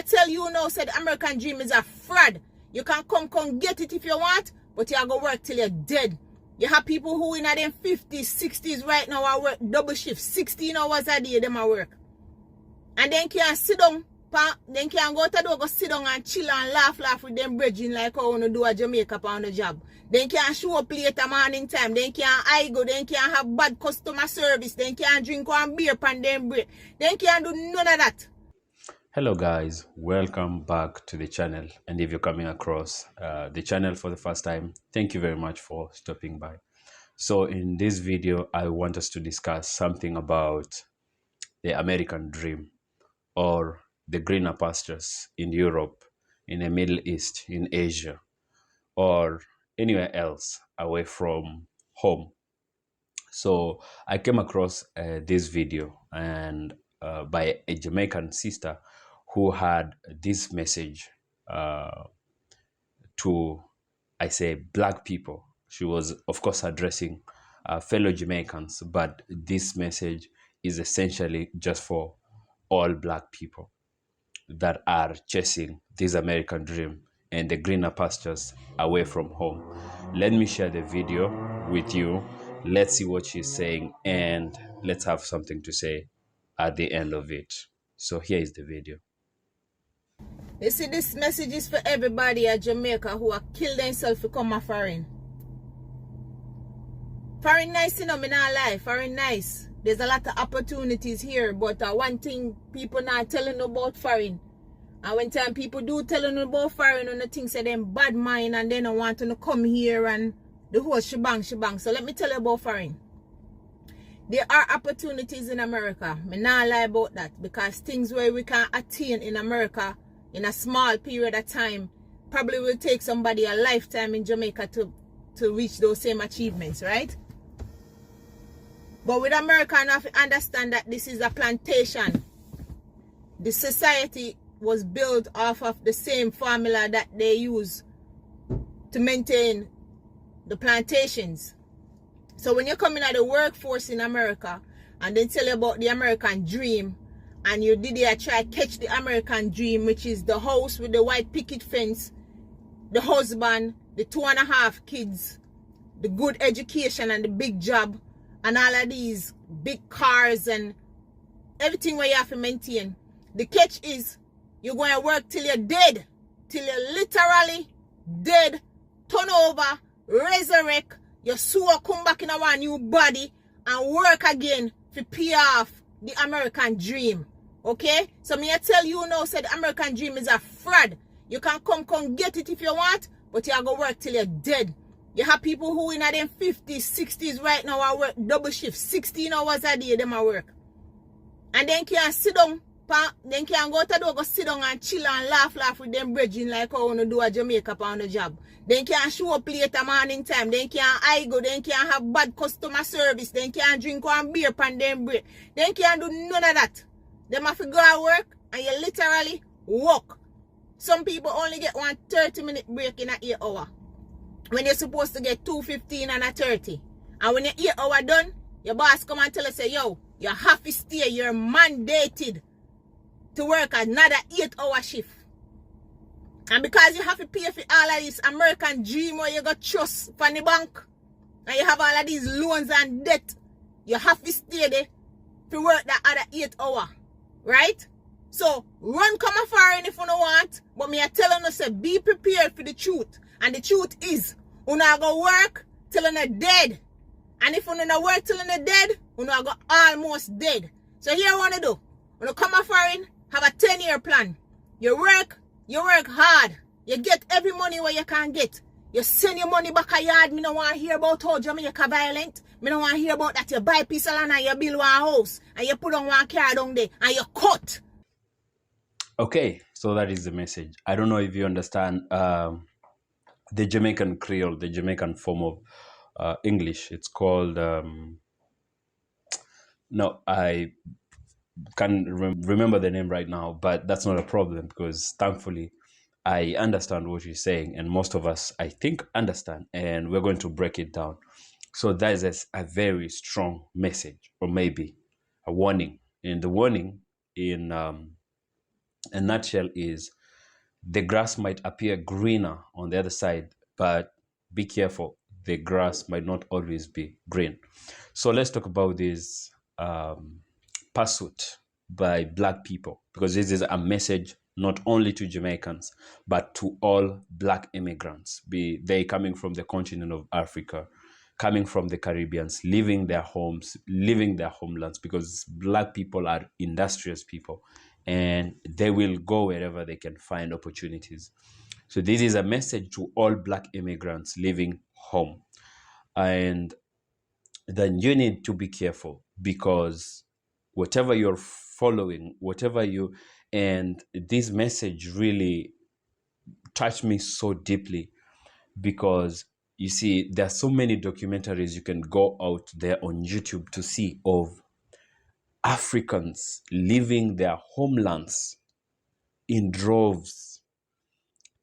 tell you now, said American dream is a fraud. You can come get it if you want, but you are going to work till you're dead. You have people who in their 50s, 60s right now are work double shift, 16 hours a day, them are work. And then can sit down, then can go to go sit down and chill and laugh with them bridging like how you do a Jamaica on the job. Then can show up late at morning time, then can I go, then can have bad customer service, then can drink one beer pan them break. Then can do none of that. Hello guys, welcome back to the channel. And if you're coming across the channel for the first time, thank you very much for stopping by. So in this video, I want us to discuss something about the American dream, or the greener pastures in Europe, in the Middle East, in Asia, or anywhere else away from home. So I came across this video and by a Jamaican sister who had this message to, I say, black people. She was, of course, addressing fellow Jamaicans, but this message is essentially just for all black people that are chasing this American dream and the greener pastures away from home. Let me share the video with you. Let's see what she's saying, and let's have something to say at the end of it. So here is the video. You see, this message is for everybody at Jamaica who are killed themselves to come a foreign. Foreign nice, you know, me not lie. Foreign nice. There's a lot of opportunities here, but one thing people not telling you about foreign. And when time people do telling you about foreign, and the things say them bad mind and they don't want to come here and the whole shebang. So let me tell you about foreign. There are opportunities in America. Me not lie about that, because things where we can attain in America in a small period of time probably will take somebody a lifetime in Jamaica to reach those same achievements, right? But with America, you have to understand that this is a plantation. The society was built off of the same formula that they use to maintain the plantations. So when you come in at the workforce in America and they tell you about the American dream, and you did try catch the American dream, which is the house with the white picket fence, the husband, the 2.5 kids, the good education and the big job, and all of these big cars and everything where you have to maintain. The catch is you're going to work till you're dead, till you're literally dead, turn over, resurrect, your soul come back in a new body and work again to pay off the American dream. Okay? So me I tell you now, said the American dream is a fraud. You can come get it if you want, but you are going to work till you're dead. You have people who in their 50s, 60s right now are work double shift, 16 hours a day, them are work. And then can sit down, then can go to go sit down and chill and laugh with them bridging like how you do a Jamaica on the job. Then can show up late at morning time, then can I go, then can have bad customer service, then can drink one beer pan them break. Then can do none of that. Them have to go to work and you literally walk. Some people only get one 30-minute break in an 8 hour. When you're supposed to get 2:15 and a 30. And when your 8 hour done, your boss come and tell us, say, yo, you have to stay, you're mandated to work another 8-hour shift. And because you have to pay for all of this American dream where you got trust from the bank, and you have all of these loans and debt, you have to stay there to work that other 8 hour. Right? So run come a foreign if you don't want, but me I tell you, say, be prepared for the truth. And the truth is, you not go work till you're dead. And if you not work till you're dead, you not go almost dead. So here what you do. When you come a foreign, have a 10-year plan. You work hard. You get every money where you can get. You send your money back a yard. Me don't want to hear about how Jamaica violent. Me don't want to hear about that you buy a piece of land and you build one house. And you put on one car down there. And you cut. Okay, so that is the message. I don't know if you understand the Jamaican Creole, the Jamaican form of English. It's called, no, I can't remember the name right now, but that's not a problem, because thankfully I understand what you're saying, and most of us, I think, understand, and we're going to break it down. So that is a very strong message, or maybe a warning. And the warning in A nutshell is the grass might appear greener on the other side, but be careful, the grass might not always be green. So let's talk about this pursuit by Black people, because this is a message not only to Jamaicans, but to all Black immigrants, be they coming from the continent of Africa, coming from the Caribbeans, leaving their homes, leaving their homelands, because Black people are industrious people and they will go wherever they can find opportunities. So this is a message to all Black immigrants leaving home. And then you need to be careful, because whatever you're following, whatever you, and this message really touched me so deeply, because you see, there are so many documentaries you can go out there on YouTube to see of Africans leaving their homelands in droves,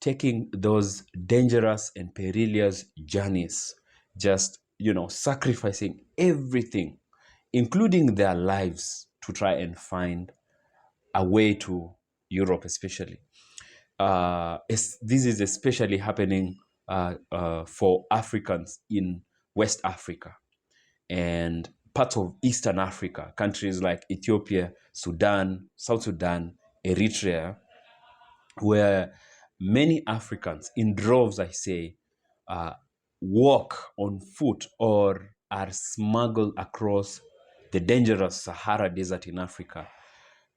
taking those dangerous and perilous journeys, just, sacrificing everything, including their lives, to try and find a way to Europe, especially. This is especially happening for Africans in West Africa and parts of Eastern Africa, countries like Ethiopia, Sudan, South Sudan, Eritrea, where many Africans, in droves, I say, walk on foot or are smuggled across the dangerous Sahara Desert in Africa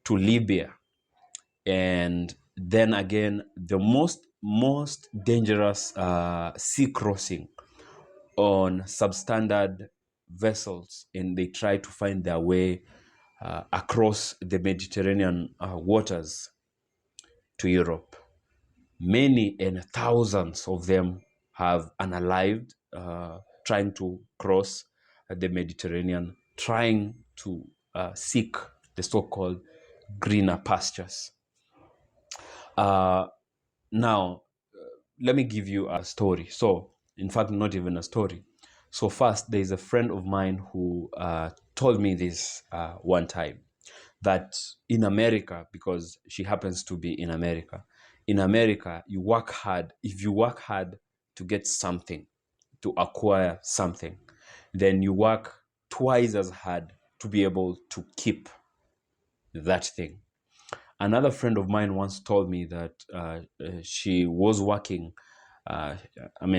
to Libya. And then again, the most dangerous sea crossing on substandard vessels, and they try to find their way across the Mediterranean waters to Europe. Many and thousands of them have unalived, trying to cross the Mediterranean, trying to seek the so-called greener pastures. Now, let me give you a story. So, in fact, not even a story. So first, there's a friend of mine who told me this one time, that in America, because she happens to be in America, you work hard. If you work hard to get something, to acquire something, then you work twice as hard to be able to keep that thing. Another friend of mine once told me that she was working,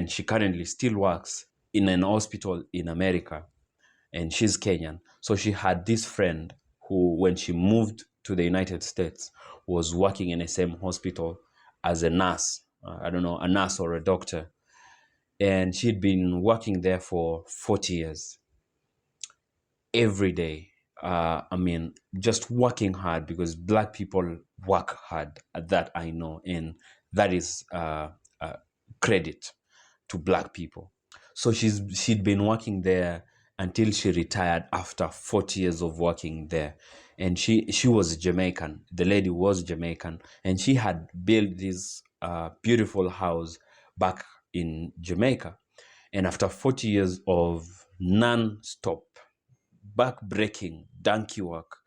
she currently still works in an hospital in America, and she's Kenyan. So she had this friend who, when she moved to the United States, was working in the same hospital as a nurse. I don't know, a nurse or a doctor. And she'd been working there for 40 years. Every day, just working hard, because Black people work hard. That I know, and that is credit to Black people. So she'd been working there until she retired after 40 years of working there. And she was Jamaican. The lady was Jamaican, and she had built this beautiful house back in Jamaica. And after 40 years of non-stop, back-breaking donkey work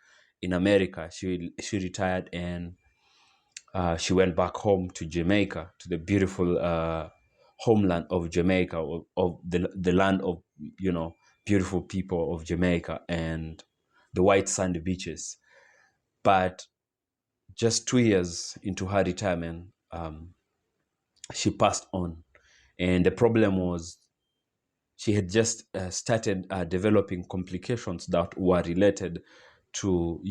in America, she retired, and she went back home to Jamaica, to the beautiful homeland of Jamaica, of the land of, beautiful people of Jamaica and the white sandy beaches. But just 2 years into her retirement, she passed on. And the problem was, she had just started developing complications that were related to,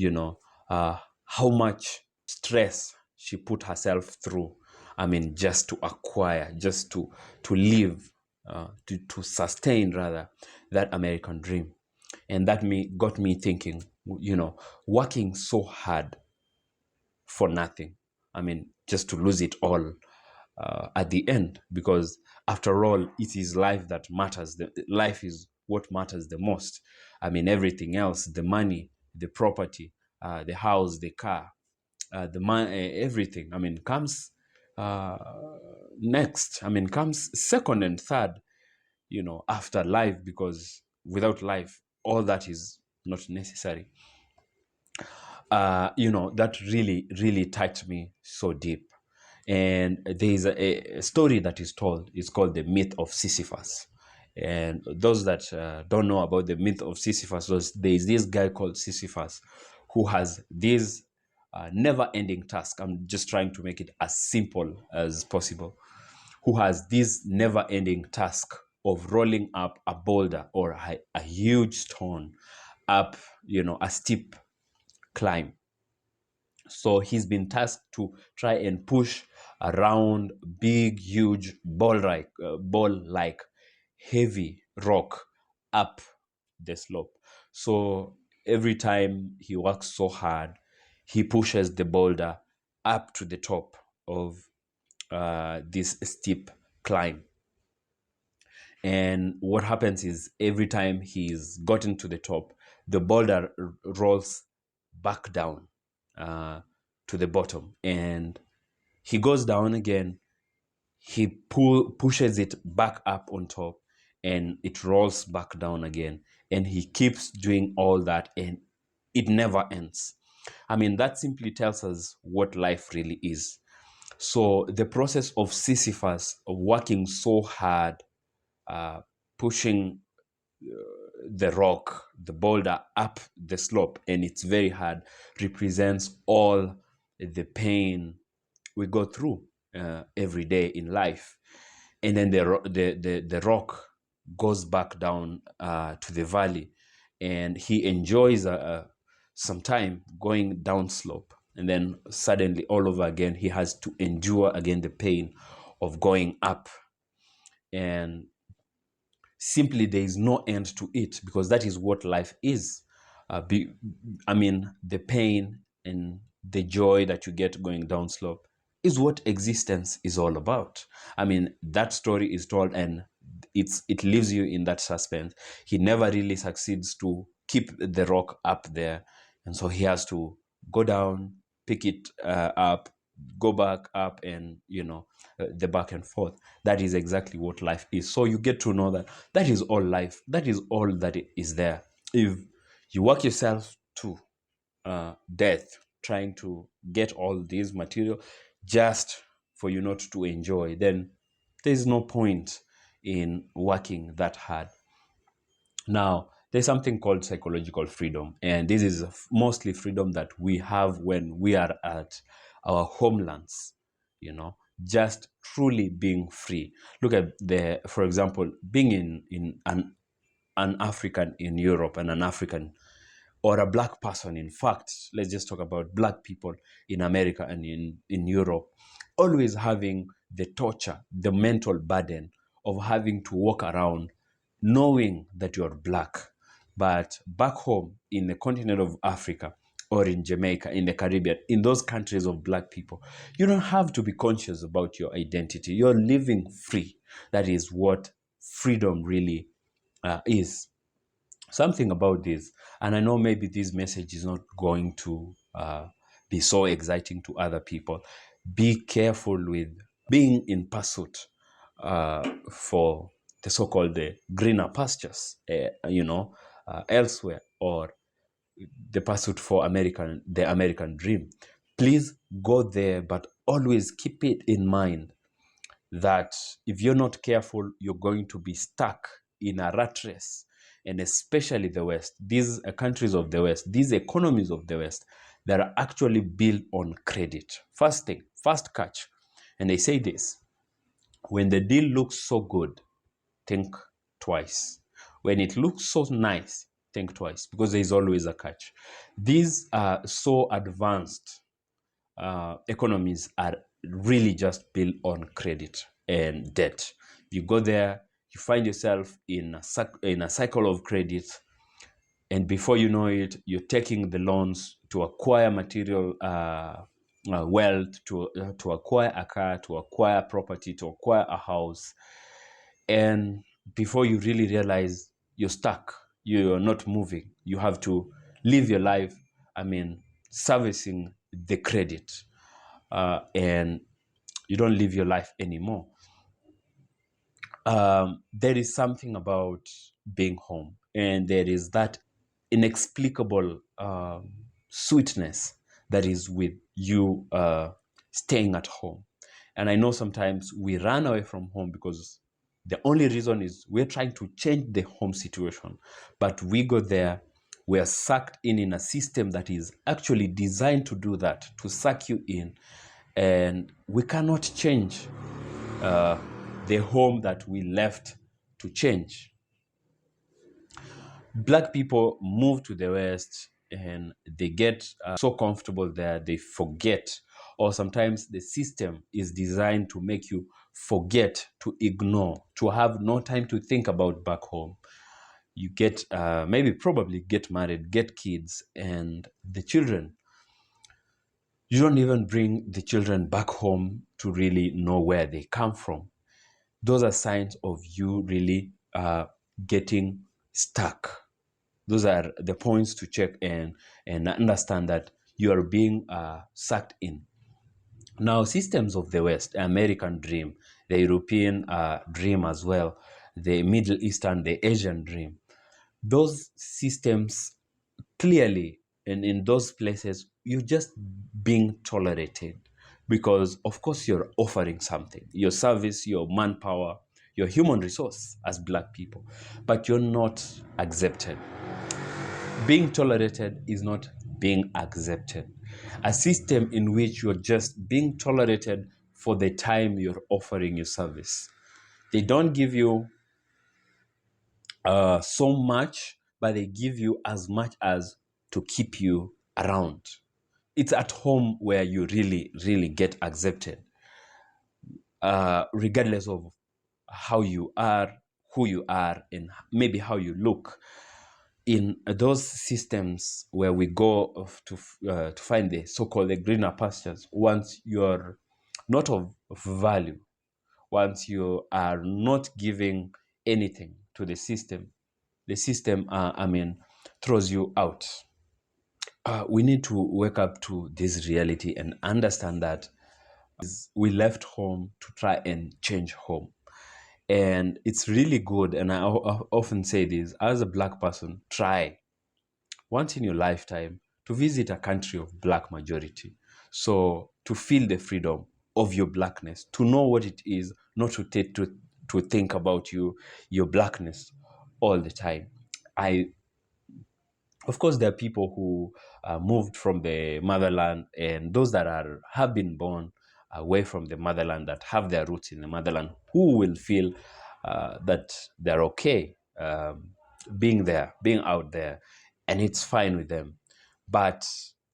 how much stress she put herself through. Just to acquire, just to live, to sustain rather, that American dream. And that got me thinking, working so hard for nothing. Just to lose it all at the end, because after all, it is life that matters. Life is what matters the most. Everything else, the money, the property, the house, the car, the money, everything, comes next. Comes second and third, after life, because without life, all that is not necessary. that really touched me so deep. And there's a story that is told. It's called the Myth of Sisyphus. And those that don't know about the Myth of Sisyphus, there's this guy called Sisyphus who has this never-ending task. I'm just trying to make it as simple as possible. Who has this never-ending task of rolling up a boulder or a huge stone up, a steep climb. So he's been tasked to try and push a round, big, huge ball-like heavy rock up the slope. So every time he works so hard, he pushes the boulder up to the top of this steep climb. And what happens is every time he's gotten to the top, the boulder rolls back down to the bottom, and he goes down again. He pushes it back up on top, and it rolls back down again. And he keeps doing all that, and it never ends. I mean, that simply tells us what life really is. So the process of Sisyphus working so hard, pushing the rock, the boulder up the slope, and it's very hard, represents all the pain we go through every day in life. And then the rock goes back down to the valley, and he enjoys some time going down slope. And then suddenly, all over again, he has to endure again the pain of going up. And simply there is no end to it, because that is what life is. The pain and the joy that you get going down slope is what existence is all about. I mean, that story is told, and it leaves you in that suspense. He never really succeeds to keep the rock up there, and so he has to go down, pick it up, go back up, and the back and forth. That is exactly what life is. So you get to know that is all life. That is all that is there. If you work yourself to death trying to get all this material just for you not to enjoy, then there's no point in working that hard. Now, there's something called psychological freedom, and this is mostly freedom that we have when we are at our homelands, just truly being free. Look at for example, being in an African in Europe, and an African or a black person. In fact, let's just talk about black people in America and in Europe, always having the torture, the mental burden of having to walk around knowing that you're black. But back home in the continent of Africa, or in Jamaica, in the Caribbean, in those countries of black people, you don't have to be conscious about your identity. You're living free. That is what freedom really is. Something about this, and I know maybe this message is not going to be so exciting to other people. Be careful with being in pursuit for the so-called the greener pastures, elsewhere, or the pursuit for the American dream. Please go there, but always keep it in mind that if you're not careful, you're going to be stuck in a rat race. And especially the West, these countries of the West, these economies of the West, that are actually built on credit. First thing, first catch. And they say this: when the deal looks so good, think twice. When it looks so nice, think twice, because there is always a catch. These are so advanced economies are really just built on credit and debt. You go there, you find yourself in a cycle of credit, and before you know it, you're taking the loans to acquire material wealth, to acquire a car, to acquire property, to acquire a house, and before you really realize, you're stuck. You're not moving. You have to live your life, servicing the credit, and you don't live your life anymore. There is something about being home, and there is that inexplicable sweetness that is with you staying at home. And I know sometimes we run away from home because the only reason is we're trying to change the home situation. But we go there, we are sucked in a system that is actually designed to do that, to suck you in. And we cannot change the home that we left to change. Black people move to the West and they get so comfortable there, they forget, or sometimes the system is designed to make you forget, to ignore, to have no time to think about back home. You get, probably get married, get kids, and the children, you don't even bring the children back home to really know where they come from. Those are signs of you really getting stuck. Those are the points to check and understand that you are being sucked in. Now, systems of the West, American dream, the European dream as well, the Middle Eastern, the Asian dream, those systems clearly, and in those places, you're just being tolerated because, of course, you're offering something, your service, your manpower, your human resource as Black people, but you're not accepted. Being tolerated is not being accepted. A system in which you're just being tolerated for the time you're offering your service. They don't give you so much, but they give you as much as to keep you around. It's at home where you really, really get accepted, regardless of how you are, who you are, and maybe how you look. In those systems where we go to find the so-called the greener pastures, once you're not of value, once you are not giving anything to the system throws you out. We need to wake up to this reality and understand that we left home to try and change home. And it's really good, and I often say this, as a Black person, try once in your lifetime to visit a country of Black majority. So to feel the freedom of your Blackness, to know what it is, not to think about your Blackness all the time. Of course, there are people who moved from the motherland, and those that have been born away from the motherland, that have their roots in the motherland, who will feel that they're okay being there, being out there, and it's fine with them. But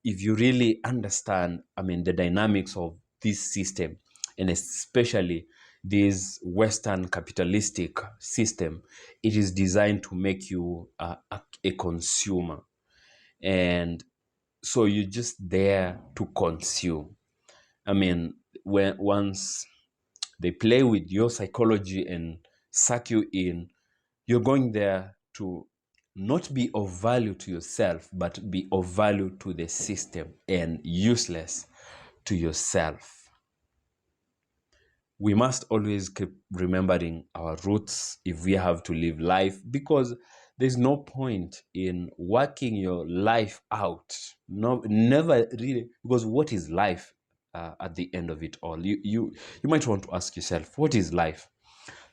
if you really understand, the dynamics of this system, and especially this Western capitalistic system, it is designed to make you a consumer. And so you're just there to consume. Once they play with your psychology and suck you in, you're going there to not be of value to yourself, but be of value to the system and useless to yourself. We must always keep remembering our roots if we have to live life, because there's no point in working your life out. No, never really, because what is life at the end of it all? You might want to ask yourself, what is life?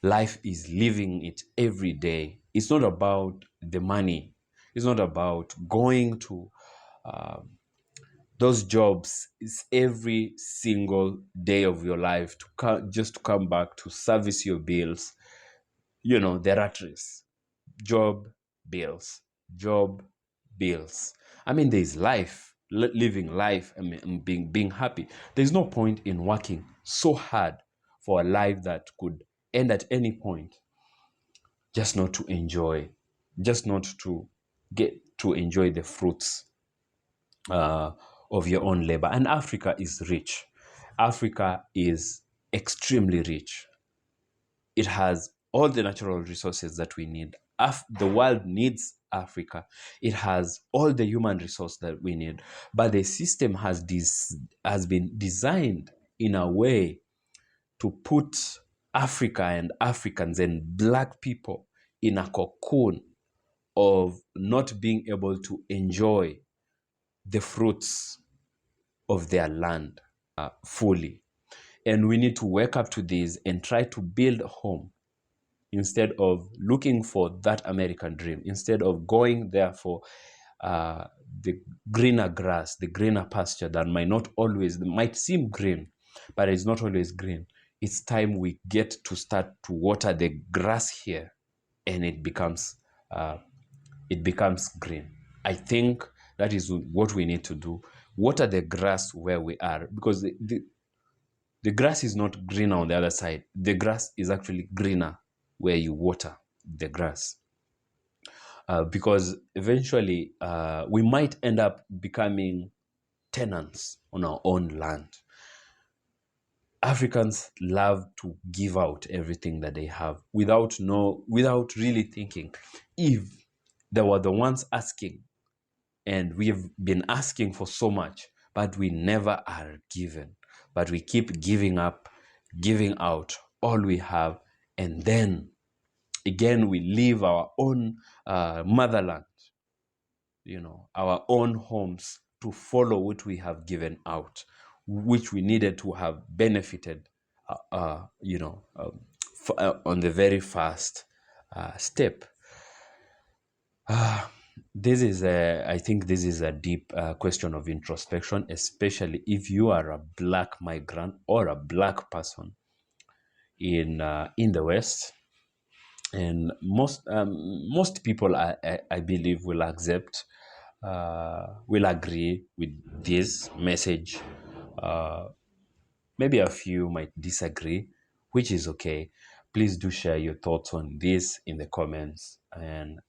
Life is living it every day. It's not about the money. It's not about going to those jobs. Is every single day of your life just to come back to service your bills. The rat race. Job, bills. Job, bills. There's life, living life, and being happy. There's no point in working so hard for a life that could end at any point, just not to enjoy, just not to get to enjoy the fruits of your own labor. And Africa is rich. Africa is extremely rich. It has all the natural resources that we need. The world needs Africa. It has all the human resource that we need. But the system has been designed in a way to put Africa and Africans and Black people in a cocoon of not being able to enjoy the fruits of their land fully. And we need to wake up to this and try to build home instead of looking for that American dream, instead of going there for the greener grass, the greener pasture that might seem green, but it's not always green. It's time we get to start to water the grass here, and it becomes green. I think that is what we need to do. Water the grass where we are, because the grass is not greener on the other side. The grass is actually greener where you water the grass. Because eventually we might end up becoming tenants on our own land. Africans love to give out everything that they have without really thinking. If they were the ones asking, and we've been asking for so much, but we never are given, but we keep giving out all we have, and then again we leave our own motherland, our own homes, to follow what we have given out, which we needed to have benefited on the very first step. I think this is a deep question of introspection, especially if you are a Black migrant or a Black person in the West. And most people, I believe, will agree with this message. Maybe a few might disagree, which is okay. Please do share your thoughts on this in the comments, and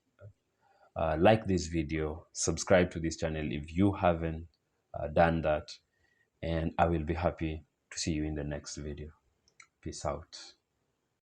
like this video, subscribe to this channel if you haven't done that, and I will be happy to see you in the next video. Peace out.